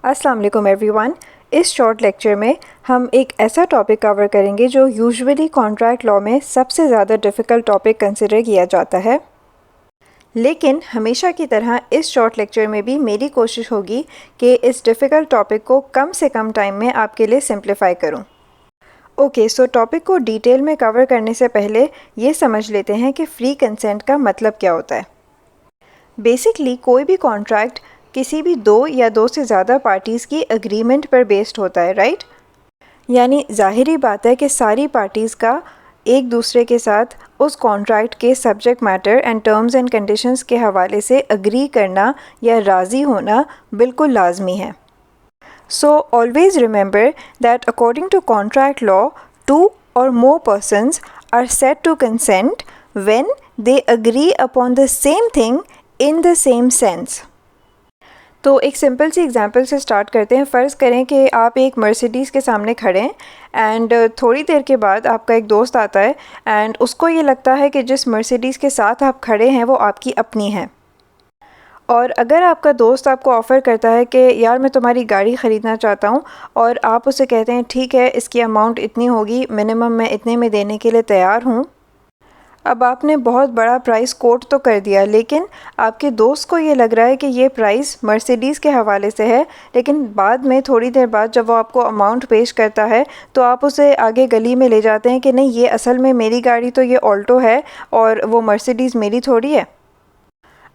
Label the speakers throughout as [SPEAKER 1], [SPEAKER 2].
[SPEAKER 1] अस्सलाम वालेकुम एवरीवन। इस शॉर्ट लेक्चर में हम एक ऐसा टॉपिक कवर करेंगे जो यूजुअली कॉन्ट्रैक्ट लॉ में सबसे ज़्यादा डिफ़िकल्ट टॉपिक कंसिडर किया जाता है। लेकिन हमेशा की तरह इस शॉर्ट लेक्चर में भी मेरी कोशिश होगी कि इस डिफ़िकल्ट टॉपिक को कम से कम टाइम में आपके लिए सिंप्लीफाई करूं। ओके, सो टॉपिक को डिटेल में कवर करने से पहले ये समझ लेते हैं कि फ्री कंसेंट का मतलब क्या होता है। बेसिकली कोई भी कॉन्ट्रैक्ट किसी भी दो या दो से ज़्यादा पार्टीज़ की एग्रीमेंट पर बेस्ड होता है, राइट? यानी ज़ाहिरी बात है कि सारी पार्टीज़ का एक दूसरे के साथ उस कॉन्ट्रैक्ट के subject matter and terms and conditions के हवाले से एग्री करना या राज़ी होना बिल्कुल लाजमी है। So always remember that according to contract law, two or more persons are said to consent when they agree upon the same thing in the same sense. तो एक सिंपल सी एग्जांपल से स्टार्ट करते हैं। फ़र्ज़ करें कि आप एक मर्सिडीज़ के सामने खड़े हैं एंड थोड़ी देर के बाद आपका एक दोस्त आता है एंड उसको ये लगता है कि जिस मर्सिडीज़ के साथ आप खड़े हैं वो आपकी अपनी है। और अगर आपका दोस्त आपको ऑफ़र करता है कि यार मैं तुम्हारी गाड़ी ख़रीदना चाहता हूँ, और आप उसे कहते हैं ठीक है, इसकी अमाउंट इतनी होगी, मिनिमम मैं इतने में देने के लिए तैयार हूँ। अब आपने बहुत बड़ा प्राइस कोट तो कर दिया, लेकिन आपके दोस्त को ये लग रहा है कि ये प्राइस मर्सिडीज़ के हवाले से है, लेकिन बाद में थोड़ी देर बाद जब वो आपको अमाउंट पेश करता है तो आप उसे आगे गली में ले जाते हैं कि नहीं, ये असल में मेरी गाड़ी तो ये ऑल्टो है और वो मर्सिडीज़ मेरी थोड़ी है।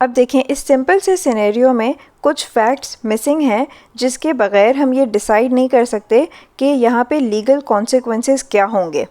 [SPEAKER 1] अब देखें, इस सिंपल से सिनेरियो में कुछ फैक्ट्स मिसिंग हैं जिसके बग़ैर हम ये डिसाइड नहीं कर सकते कि यहाँ पे लीगल कॉन्सिक्वेंसेस क्या होंगे।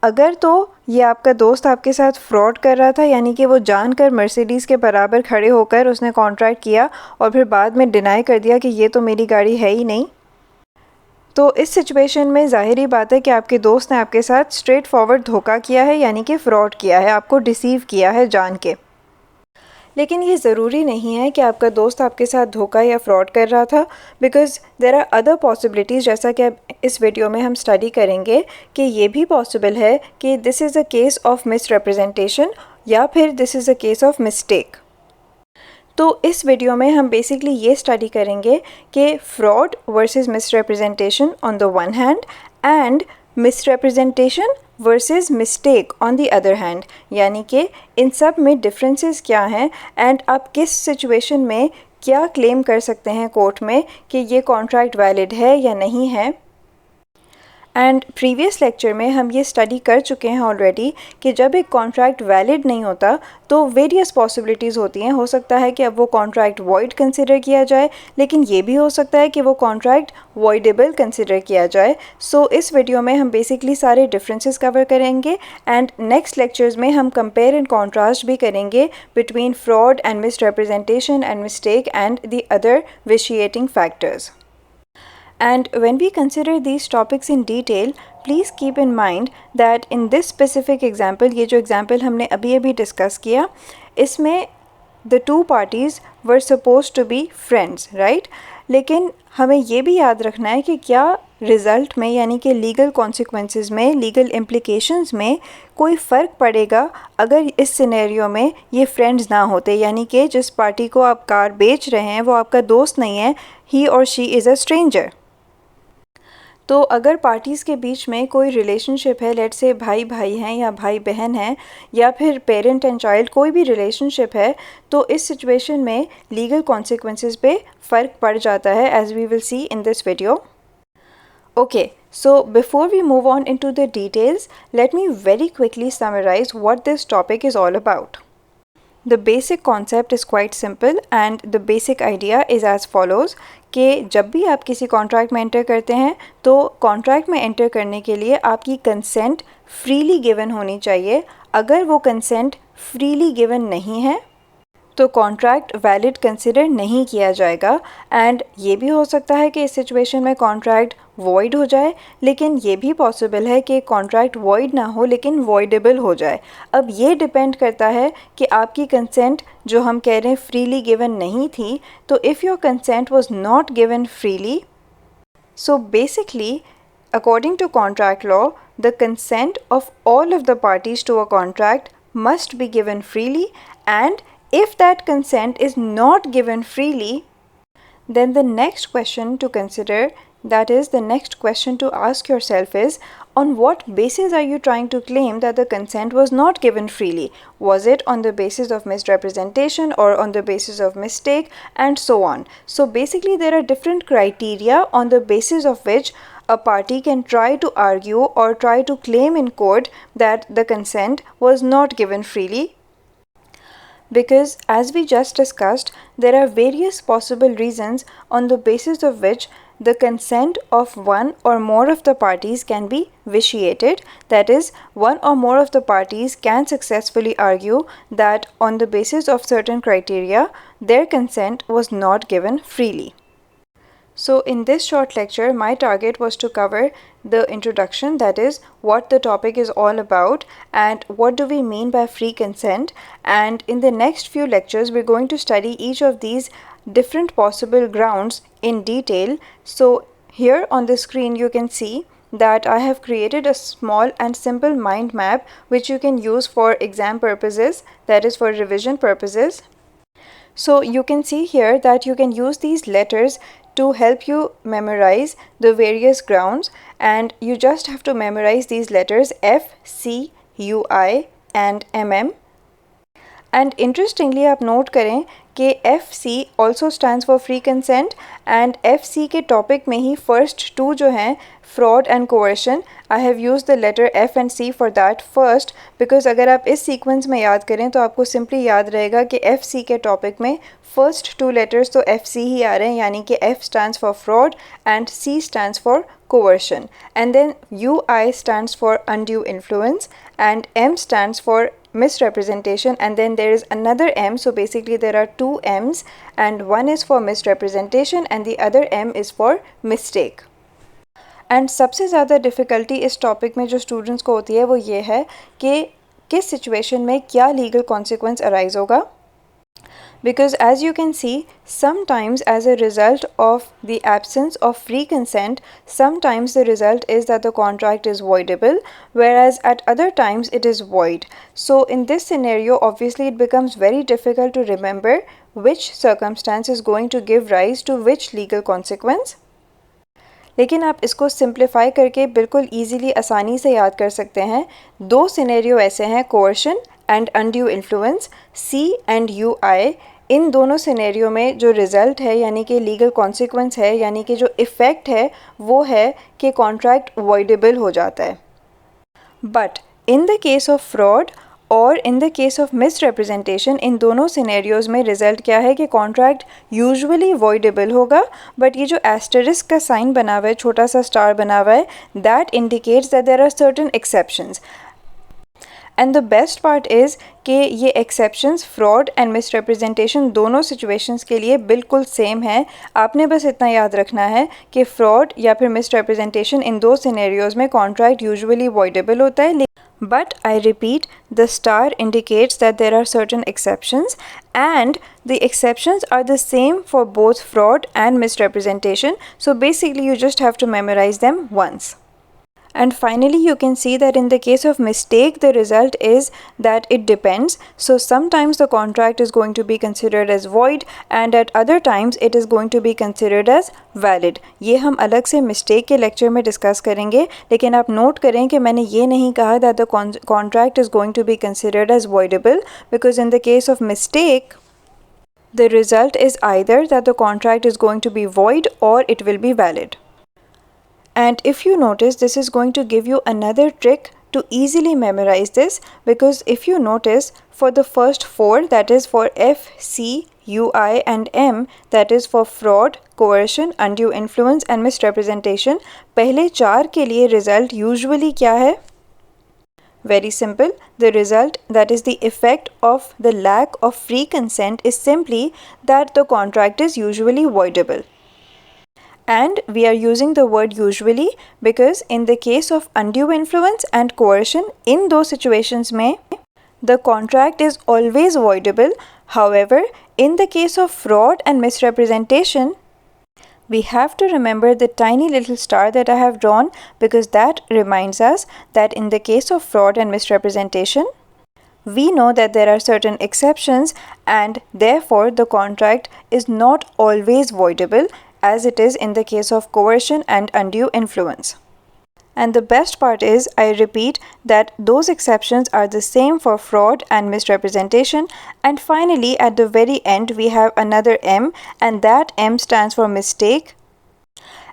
[SPEAKER 1] अगर तो ये आपका दोस्त आपके साथ फ्रॉड कर रहा था, यानी कि वो जानकर मर्सिडीज़ के बराबर खड़े होकर उसने कॉन्ट्रैक्ट किया और फिर बाद में डिनाई कर दिया कि ये तो मेरी गाड़ी है ही नहीं, तो इस सिचुएशन में ज़ाहिरी बात है कि आपके दोस्त ने आपके साथ स्ट्रेट फॉरवर्ड धोखा किया है, यानी कि फ़्रॉड किया है, आपको डिसीव किया है जान के। लेकिन ये ज़रूरी नहीं है कि आपका दोस्त आपके साथ धोखा या फ्रॉड कर रहा था, because there are other possibilities, जैसा कि अब इस वीडियो में हम स्टडी करेंगे कि ये भी पॉसिबल है कि this is a case of miss representation या फिर this is a case of mistake. तो इस वीडियो में हम बेसिकली ये स्टडी करेंगे कि fraud versus miss representation on the one hand and miss representation versus mistake on the other hand, यानी कि इन सब में डिफरेंसेस क्या हैं एंड आप किस सिचुएशन में क्या क्लेम कर सकते हैं कोर्ट में कि ये कॉन्ट्रैक्ट वैलिड है या नहीं है। एंड प्रीवियस लेक्चर में हम ये स्टडी कर चुके हैं ऑलरेडी कि जब एक कॉन्ट्रैक्ट वैलिड नहीं होता तो वेरियस पॉसिबिलिटीज़ होती हैं। हो सकता है कि अब वो कॉन्ट्रैक्ट वॉइड कंसिडर किया जाए, लेकिन ये भी हो सकता है कि वो कॉन्ट्रैक्ट वॉइडेबल कंसिडर किया जाए। सो इस वीडियो में हम बेसिकली सारे डिफरेंसेस कवर करेंगे एंड नेक्स्ट लेक्चर्स में हम कंपेयर एंड कॉन्ट्रास्ट भी करेंगे between fraud and misrepresentation and mistake and the other vitiating factors. And when we consider these topics in detail, please keep in mind that in this specific example, ये जो example हमने अभी discuss किया, इसमें the two parties were supposed to be friends, right? लेकिन हमें ये भी याद रखना है कि क्या रिज़ल्ट में, यानी कि लीगल कॉन्सिक्वेंसेस में, लीगल इम्प्लिकेशंस में कोई फ़र्क पड़ेगा अगर इस सिनेरियो में ये फ्रेंड्स ना होते, यानी कि जिस पार्टी को आप कार बेच रहे हैं वो आपका दोस्त नहीं है, ही और शी इज़ अ स्ट्रेंजर। तो अगर पार्टीज़ के बीच में कोई रिलेशनशिप है, लेट्स से भाई भाई हैं या भाई बहन हैं या फिर पेरेंट एंड चाइल्ड, कोई भी रिलेशनशिप है, तो इस सिचुएशन में लीगल कॉन्सिक्वेंसेस पे फ़र्क पड़ जाता है, as we will see in this video. Okay, so before we move on into the details, let me very quickly summarize what this topic is all about. The basic concept is quite simple and the basic idea is as follows कि जब भी आप किसी contract में enter करते हैं तो contract में एंटर करने के लिए आपकी कंसेंट फ्रीली गिवन होनी चाहिए। अगर वो कंसेंट फ्रीली गिवन नहीं है तो कॉन्ट्रैक्ट वैलिड कंसिडर नहीं किया जाएगा। एंड ये भी हो सकता है कि इस सिचुएशन में कॉन्ट्रैक्ट वॉइड हो जाए, लेकिन ये भी पॉसिबल है कि कॉन्ट्रैक्ट वॉइड ना हो लेकिन वॉइडेबल हो जाए। अब ये डिपेंड करता है कि आपकी कंसेंट जो हम कह रहे हैं फ्रीली गिवन नहीं थी, तो if your consent was not given freely, so basically according to contract law, the consent of all of the parties to a contract must be given freely, and if that consent is not given freely, then the next question to consider, that is the next question to ask yourself is, on what basis are you trying to claim that the consent was not given freely? Was it on the basis of misrepresentation or on the basis of mistake, and so on? So basically there are different criteria on the basis of which a party can try to argue or try to claim in court that the consent was not given freely. Because as we just discussed, there are various possible reasons on the basis of which the consent of one or more of the parties can be vitiated. That is, one or more of the parties can successfully argue that on the basis of certain criteria, their consent was not given freely. So in this short lecture, my target was to cover the introduction, that is what the topic is all about and what do we mean by free consent. And in the next few lectures, we're going to study each of these different possible grounds in detail. So here on the screen, you can see that I have created a small and simple mind map which you can use for exam purposes, that is for revision purposes. So you can see here that you can use these letters to help you memorize the various grounds, and you just have to memorize these letters F, C, U, I and MM. And interestingly आप note करें कि FC also stands for free consent and FC के topic में ही first two जो हैं fraud and coercion, I have used the letter F and C for that first because अगर आप इस sequence में याद करें तो आपको simply याद रहेगा कि FC के टॉपिक में first two letters तो FC ही आ रहे हैं, यानी कि F stands for fraud and C stands for coercion, and then UI stands for undue influence and M stands for misrepresentation, and then there is another M. So basically there are two M's and one is for misrepresentation and the other M is for mistake. And सबसे ज़्यादा difficulty इस topic में जो students को होती है वो ये है कि किस सिचुएशन में क्या लीगल कॉन्सिक्वेंस अराइज होगा. Because as you can see, sometimes as a result of the absence of free consent, sometimes the result is that the contract is voidable, whereas at other times it is void. So in this scenario, obviously it becomes very difficult to remember which circumstance is going to give rise to which legal consequence. लेकिन आप इसको simplify करके बिल्कुल easily आसानी से याद कर सकते हैं. दो सिनेरियो ऐसे हैं, coercion and undue influence, C and UI. इन दोनों सिनेरियो में जो रिज़ल्ट है यानी कि लीगल कॉन्सिक्वेंस है, यानी कि जो इफ़ेक्ट है वो है कि कॉन्ट्रैक्ट वॉइडेबल हो जाता है. But in the case of fraud और in the case of misrepresentation, in दोनों सिनेरियोज़ में रिज़ल्ट क्या है कि कॉन्ट्रैक्ट यूजुअली वॉइडेबल होगा. बट ये जो एस्टरिस्क का साइन बना हुआ है, छोटा सा स्टार बना हुआ है, that indicates that there are certain exceptions. And the best part is कि ये एक्सेप्शंस फ्रॉड एंड मिसरिप्रेजेंटेशन दोनों सिचुएशंस के लिए बिल्कुल सेम है. आपने बस इतना याद रखना है कि फ्रॉड या फिर मिसरिप्रेजेंटेशन इन दो सिनेरियोज़ में कॉन्ट्रैक्ट यूजुअली वॉइडेबल होता है. But I repeat, the star indicates that there are certain exceptions and the exceptions are the same for both fraud and misrepresentation. So basically you just have to memorize them once. And finally you can see that in the case of mistake, the result is that it depends. So sometimes the contract is going to be considered as void and at other times it is going to be considered as valid. ये हम अलग से mistake के lecture में discuss करेंगे, लेकिन आप note करें कि मैंने ये नहीं कहा that the contract is going to be considered as voidable, because in the case of mistake, the result is either that the contract is going to be void or it will be valid. And if you notice, this is going to give you another trick to easily memorize this, because if you notice, for the first four, that is for F, C, UI and M, that is for fraud, coercion, undue influence and misrepresentation, पहले चार के लिए result usually क्या है? Very simple. The result, that is the effect of the lack of free consent, is simply that the contract is usually voidable. And we are using the word usually because in the case of undue influence and coercion, in those situations में the contract is always voidable. However, in the case of fraud and misrepresentation, we have to remember the tiny little star that I have drawn, because that reminds us that in the case of fraud and misrepresentation, we know that there are certain exceptions and therefore the contract is not always voidable as it is in the case of coercion and undue influence. And the best part is, I repeat, that those exceptions are the same for fraud and misrepresentation. And finally, at the very end, we have another M, and that M stands for mistake.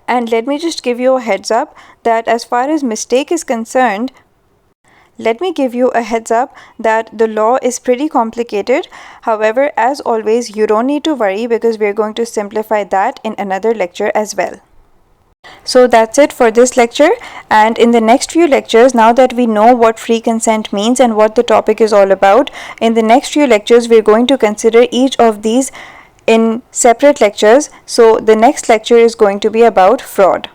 [SPEAKER 1] And let me just give you a heads up that as far as mistake is concerned, let me give you a heads up that the law is pretty complicated. However, as always, you don't need to worry because we're going to simplify that in another lecture as well. So that's it for this lecture, and in the next few lectures, now that we know what free consent means and what the topic is all about, in the next few lectures we're going to consider each of these in separate lectures. So the next lecture is going to be about fraud.